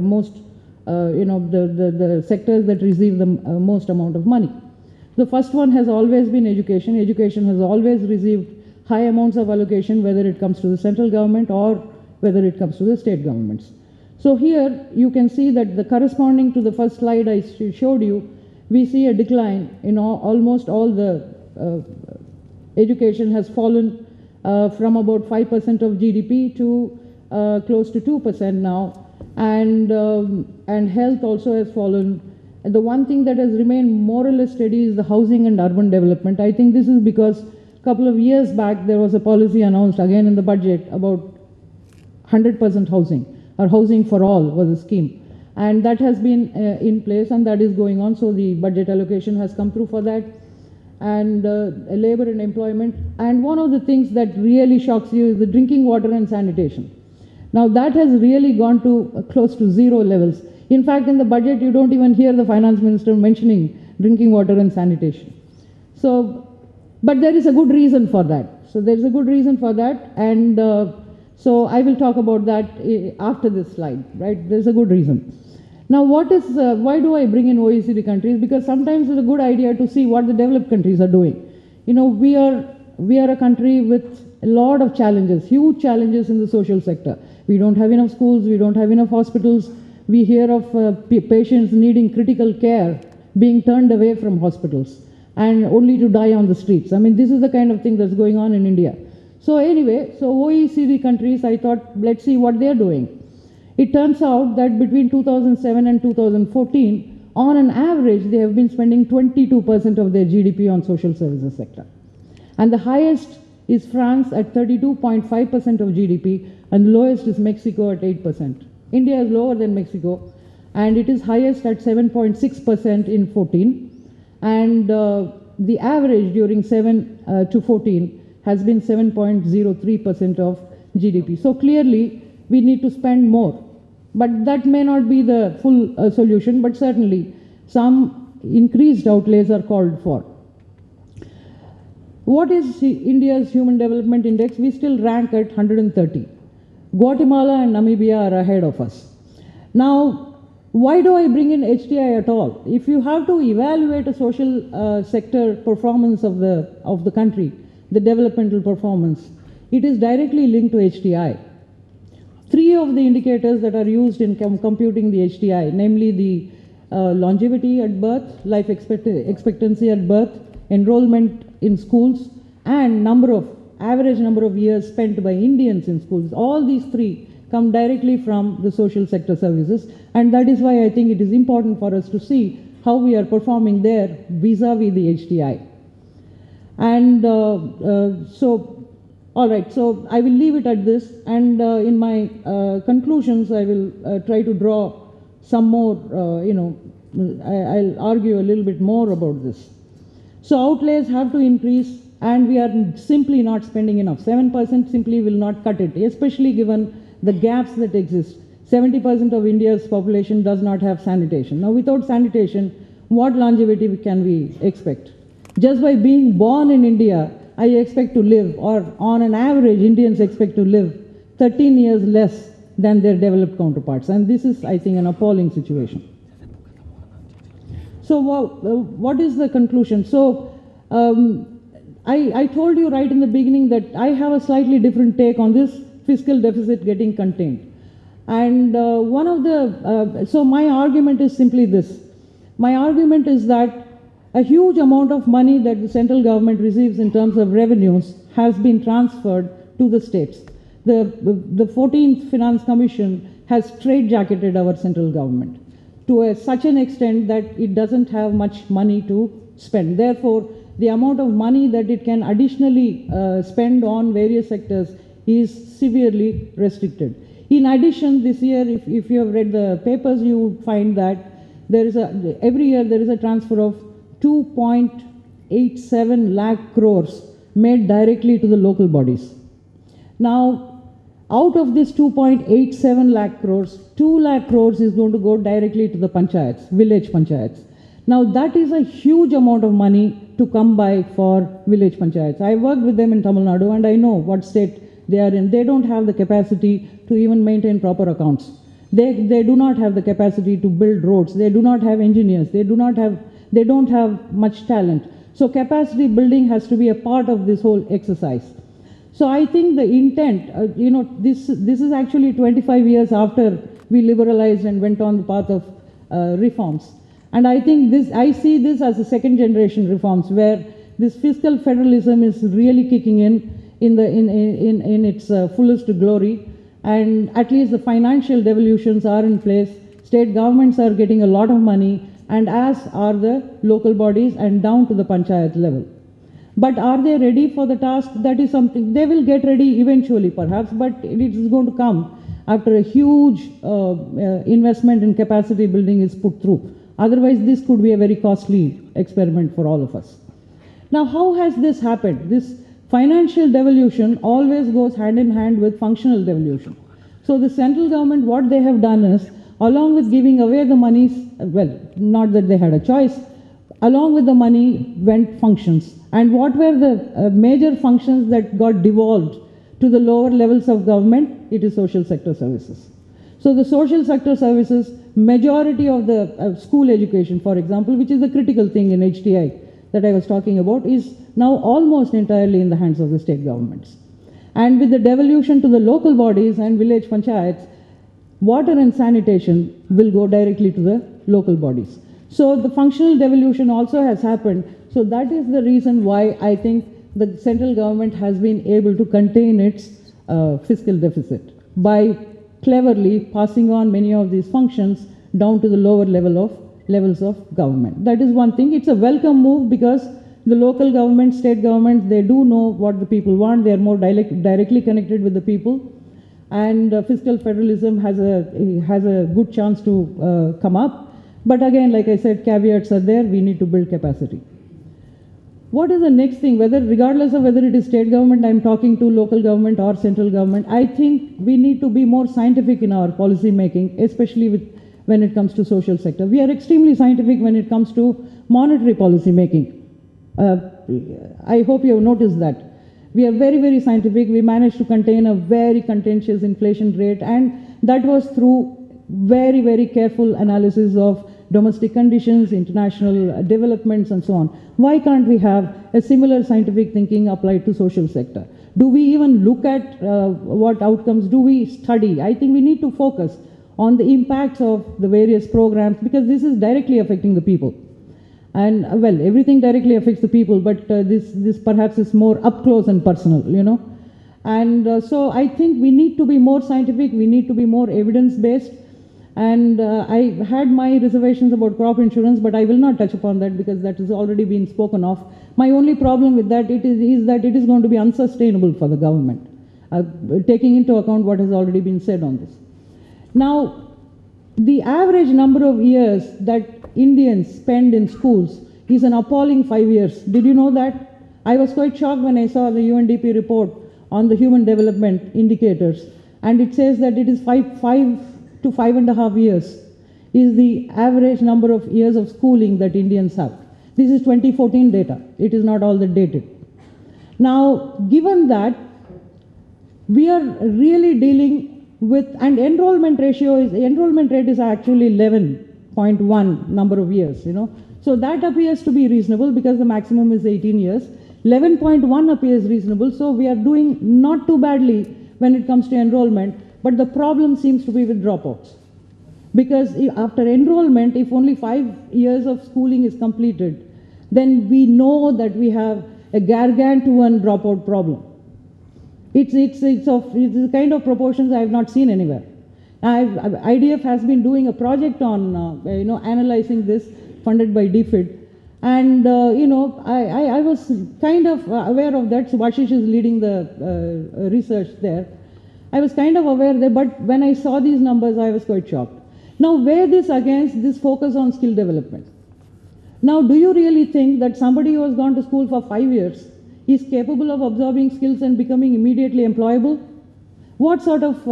most, the sectors that receive the most amount of money. The first one has always been education. Education has always received high amounts of allocation, whether it comes to the central government or whether it comes to the state governments. So here you can see that the corresponding to the first slide I showed you, we see a decline in almost all the education has fallen from about 5% of GDP to close to 2% now. And health also has fallen. And the one thing that has remained more or less steady is the housing and urban development. I think this is because a couple of years back there was a policy announced again in the budget about 100% housing, or housing for all was a scheme. And that has been in place and that is going on. So the budget allocation has come through for that. And labor and employment. And one of the things that really shocks you is the drinking water and sanitation. Now that has really gone to close to zero levels. In fact, in the budget, you don't even hear the finance minister mentioning drinking water and sanitation. So, but there is a good reason for that. So there is a good reason for that, and so I will talk about that after this slide, right? There's a good reason. Now why do I bring in OECD countries? Because sometimes it's a good idea to see what the developed countries are doing. You know, we are a country with a lot of challenges, huge challenges in the social sector. We don't have enough schools, we don't have enough hospitals. We hear of patients needing critical care being turned away from hospitals and only to die on the streets. I mean, this is the kind of thing that's going on in India. So anyway, so OECD countries, I thought, let's see what they're doing. It turns out that between 2007 and 2014, on an average, they have been spending 22% of their GDP on social services sector. And the highest is France at 32.5% of GDP, and the lowest is Mexico at 8%. India is lower than Mexico, and it is highest at 7.6% in 14, and the average during 7 to 14 has been 7.03% of GDP. So clearly, we need to spend more. But that may not be the full solution, but certainly some increased outlays are called for. What is India's Human Development Index? We still rank at 130. Guatemala and Namibia are ahead of us. Now, why do I bring in HDI at all? If you have to evaluate a social sector performance of the country, the developmental performance, it is directly linked to HDI. Three of the indicators that are used in computing the HDI, namely the longevity at birth, life expectancy at birth, enrollment in schools, and average number of years spent by Indians in schools. All these three come directly from the social sector services, and that is why I think it is important for us to see how we are performing there vis-a-vis the HDI. And all right, so I will leave it at this, and in my conclusions, I will try to draw some more, I'll argue a little bit more about this. So outlays have to increase, and we are simply not spending enough. 7% simply will not cut it, especially given the gaps that exist. 70% of India's population does not have sanitation. Now, without sanitation, what longevity can we expect? Just by being born in India, I expect to live, or on an average, Indians expect to live 13 years less than their developed counterparts. And this is, I think, an appalling situation. So what is the conclusion? So I told you right in the beginning that I have a slightly different take on this fiscal deficit getting contained. And so my argument is simply this. My argument is that a huge amount of money that the central government receives in terms of revenues has been transferred to the states. The 14th Finance Commission has straitjacketed our central government to such an extent that it doesn't have much money to spend. Therefore, the amount of money that it can additionally spend on various sectors is severely restricted. In addition, this year, if you have read the papers, you would find that every year there is a transfer of 2.87 lakh crores made directly to the local bodies. Now, out of this 2.87 lakh crores, 2 lakh crores is going to go directly to the panchayats, village panchayats. Now, that is a huge amount of money to come by for village panchayats. I worked with them in Tamil Nadu, and I know what state they are in. They don't have the capacity to even maintain proper accounts. They do not have the capacity to build roads. They do not have engineers. They don't have much talent. So capacity building has to be a part of this whole exercise. So I think the intent, this is actually 25 years after we liberalized and went on the path of reforms. And I think I see this as a second generation reforms where this fiscal federalism is really kicking in its fullest glory. And at least the financial devolutions are in place. State governments are getting a lot of money, and as are the local bodies and down to the panchayat level. But are they ready for the task? That is something, they will get ready eventually perhaps, but it is going to come after a huge investment in capacity building is put through. Otherwise, this could be a very costly experiment for all of us. Now, how has this happened? This financial devolution always goes hand in hand with functional devolution. So the central government, what they have done is, along with giving away the monies, well, not that they had a choice, along with the money went functions. And what were the major functions that got devolved to the lower levels of government? It is social sector services. So the social sector services, majority of the school education, for example, which is a critical thing in HTI that I was talking about, is now almost entirely in the hands of the state governments. And with the devolution to the local bodies and village panchayats, water and sanitation will go directly to the local bodies. So the functional devolution also has happened. So that is the reason why I think the central government has been able to contain its fiscal deficit by cleverly passing on many of these functions down to the lower levels of government. That is one thing. It's a welcome move because the local government, state government, they do know what the people want. They are more directly connected with the people. And fiscal federalism has a good chance to come up. But again, like I said, caveats are there. We need to build capacity. What is the next thing? Regardless of whether it is state government I'm talking to, local government or central government, I think we need to be more scientific in our policy making, especially when it comes to social sector. We are extremely scientific when it comes to monetary policy making. I hope you have noticed that. We are very, very scientific. We managed to contain a very contentious inflation rate, and that was through very, very careful analysis of domestic conditions, international developments, and so on. Why can't we have a similar scientific thinking applied to social sector? Do we even look at what outcomes do we study? I think we need to focus on the impacts of the various programs because this is directly affecting the people. And well, everything directly affects the people, but this perhaps is more up close and personal, And so I think we need to be more scientific, we need to be more evidence-based. And I had my reservations about crop insurance, but I will not touch upon that because that has already been spoken of. My only problem with that is that it is going to be unsustainable for the government, taking into account what has already been said on this. Now, the average number of years that Indians spend in schools is an appalling 5 years. Did you know that? I was quite shocked when I saw the UNDP report on the human development indicators, and it says that it is 5 to 5.5 years is the average number of years of schooling that Indians have. This is 2014 data. It is not all that dated. Now, given that, we are really dealing with, and enrollment rate is actually 11.1 number of years, So that appears to be reasonable because the maximum is 18 years. 11.1 appears reasonable, so we are doing not too badly when it comes to enrollment, but the problem seems to be with dropouts. Because after enrollment, if only 5 years of schooling is completed, then we know that we have a gargantuan dropout problem. It's the kind of proportions I have not seen anywhere. IDF has been doing a project on analyzing this, funded by DFID, and I was kind of aware of that. So Vashish is leading the research there. I was kind of aware there, but when I saw these numbers, I was quite shocked. Now, weigh this against this focus on skill development. Now, do you really think that somebody who has gone to school for 5 years is capable of absorbing skills and becoming immediately employable? What sort of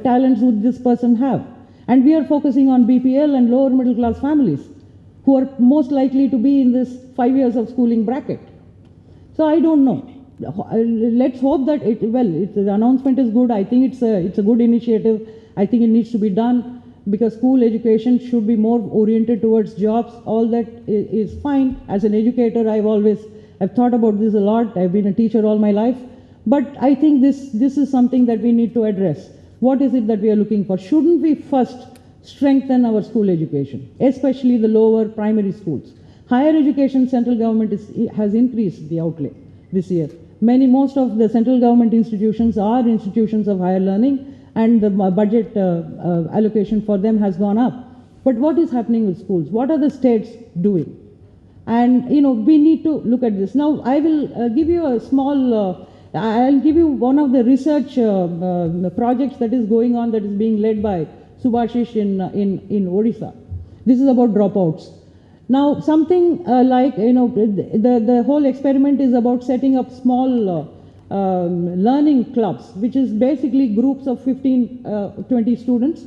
talents would this person have? And we are focusing on BPL and lower middle class families who are most likely to be in this 5 years of schooling bracket. So I don't know. Let's hope that the announcement is good. I think it's a good initiative. I think it needs to be done. because school education should be more oriented towards jobs. All that is fine. As an educator, I've thought about this a lot. I've been a teacher all my life. But I think this is something that we need to address. What is it that we are looking for? Shouldn't we first strengthen our school education, especially the lower primary schools? Higher education, central government has increased the outlay this year. Most of the central government institutions are institutions of higher learning, and the budget allocation for them has gone up. But what is happening with schools? What are the states doing? And we need to look at this. Now, I will give you a small, I'll give you one of the research projects that is going on, that is being led by Subhashish in Odisha. This is about dropouts. Now, something like, the whole experiment is about setting up small learning clubs, which is basically groups of 15, 20 students.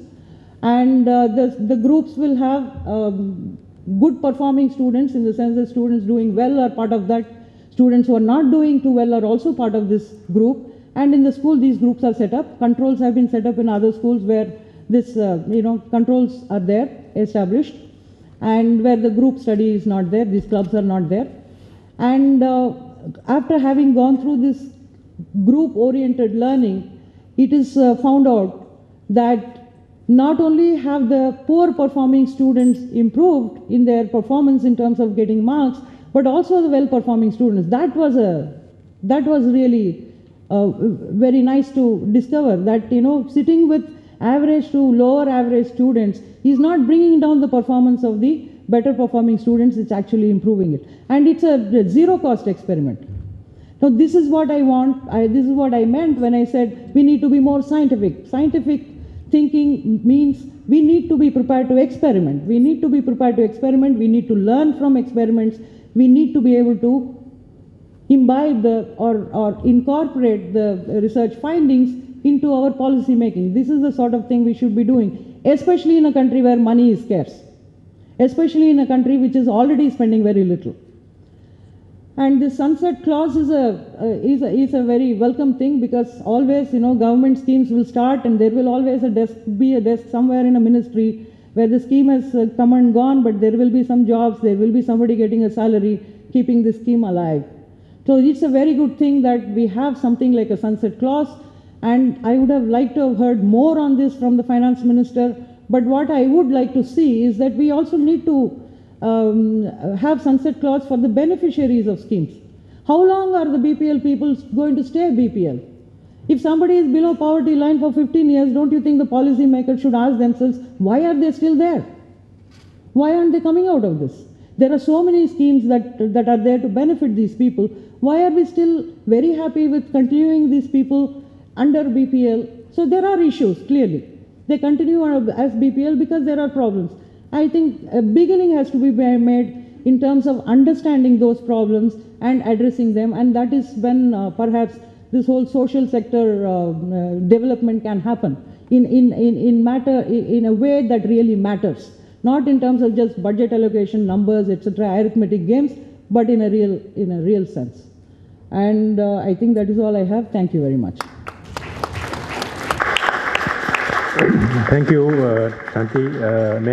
And the groups will have good performing students, in the sense that students doing well are part of that. Students who are not doing too well are also part of this group. And in the school, these groups are set up. Controls have been set up in other schools where this, controls are there, established. And where the group study is not there, these clubs are not there. And after having gone through this group-oriented learning, it is found out that not only have the poor performing students improved in their performance in terms of getting marks, but also the well-performing students. That was really very nice to discover, that sitting with average to lower average students is not bringing down the performance of the better performing students, it's actually improving it. And it's a zero cost experiment. Now, this is what I want, this is what I meant when I said we need to be more scientific. Scientific thinking means we need to be prepared to experiment. We need to be prepared to experiment. We need to learn from experiments. We need to be able to imbibe or incorporate the research findings into our policy making. This is the sort of thing we should be doing, especially in a country where money is scarce, especially in a country which is already spending very little. And the sunset clause is a very welcome thing, because always, government schemes will start and there will always be a desk somewhere in a ministry where the scheme has come and gone, but there will be some jobs, there will be somebody getting a salary, keeping the scheme alive. So it's a very good thing that we have something like a sunset clause. And I would have liked to have heard more on this from the finance minister. But what I would like to see is that we also need to have sunset clause for the beneficiaries of schemes. How long are the BPL people going to stay BPL? If somebody is below poverty line for 15 years, don't you think the policy makers should ask themselves, why are they still there? Why aren't they coming out of this? There are so many schemes that are there to benefit these people. Why are we still very happy with continuing these people under BPL? So there are issues, clearly. They continue as BPL because there are problems. I think a beginning has to be made in terms of understanding those problems and addressing them, and that is when perhaps this whole social sector development can happen in a way that really matters, not in terms of just budget allocation, numbers, etc., arithmetic games, but in a real sense. And I think that is all I have. Thank you very much. Thank you, Shanti.